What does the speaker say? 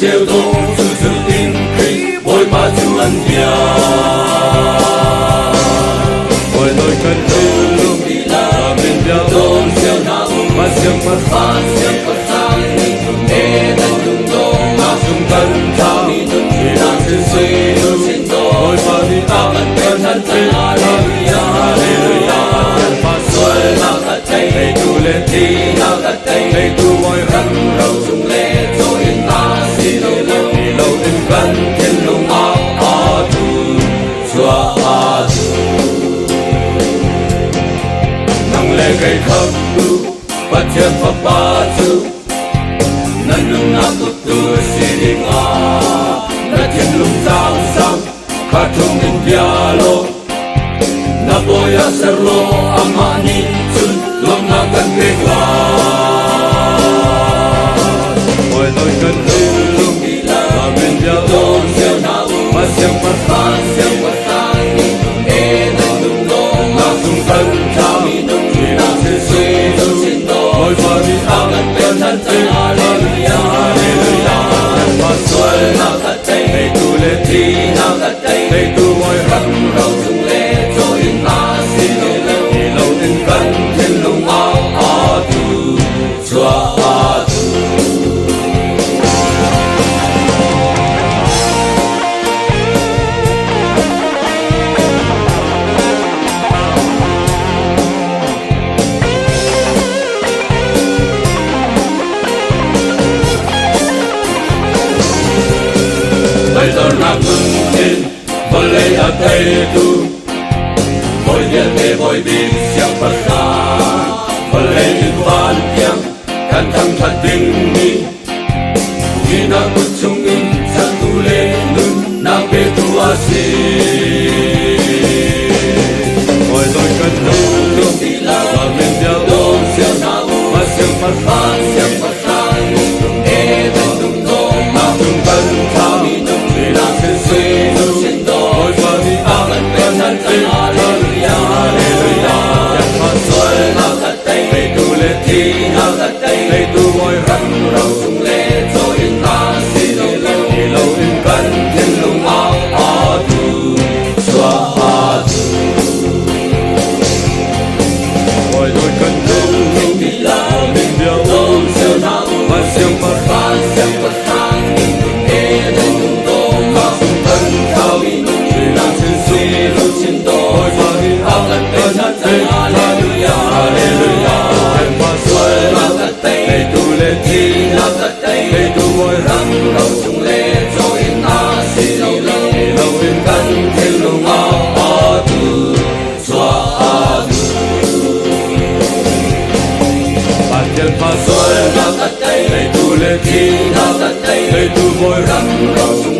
siêu tô sự sự tin khi bồi ba chữ ân bia Ôi tôi cần yêu luôn đi là và mình đeo tôn siêu nào và siêu mất và siêu có sang để thân dung đô mà chúng thân thao mi nun vì là sự suy lưu xin đô ôi và đi áo thân bên thân thân hallelujah hallelujah và xuôi nào cả tay thầy tu lên đi nào cả tay thầy tu mọi rắn râu chung lê cho yên ta xin lâu lâu thì lâu đến gần thiên lùng áo tu chúa tu nang lê gây khắp tu bất chấp pháp ba tu nan lùng na tu si đi ngã na thiên lùng giang sang khát trong đình bia lô na boya serlo amani chun lom na kan ke qua ôi tôi cần yêu luôn và mình đeo tôn siêu nào và siêu mất và siêu bất sang e nan lùng đô mà chúng thân thao mi nun vì là sự suy lưu xin đô ôi và đi áo thân bên thân thân hallelujah hallelujah và xuôi nào cả tay thầy tu lên đi nào cả tay thầy tu mọi rắn râu chung lê cho yên ta xin lâu lâu thì lâu đến gần thiên lùng áo tu chúa tu bây giờ na ngưng tin vội lấy ở tay tu vội nhận về vội đi siang bất xa vội lấy những van tiếng can thăng thật tình đi vì na bút chung in sang tu lên nun na bê tu a si ôi tôi cần yêu luôn đi là và mình đeo đô siêu nào và siêu mất và siêu bất sang e thân dung đô mà chúng thân thao mi nun vì là sự suy lưu xin đô ôi và đi áo thân bên thân thân hallelujah hallelujah và xuôi nào cả tay thầy tu lên đi nào cả tay thầy tu mọi rắn râu chung lê cho yên ta xin lâu lâu thì lâu đến gần thiên lùng áo tu chúa tu ôi tôi cần yêu luôn đi là mình đeo tôn siêu nào và siêu mất và siêu bất sang e thân dung đô mà chúng thân thao mi nun vì là sự suy lưu xin đô ôi và đi áo thân bên thân thân hallelujah hallelujah và xuôi nào cả tay thầy tu lên đi nào cả tay thầy tu mọi rắn râu chung lê cho yên ta xin lâu lâu thì lâu đến gần thiên lùng áo tu chúa tu bàn chân và xuôi nào cả tay thầy tu lên đi nào cả tay thầy tu mọi rắn râu chung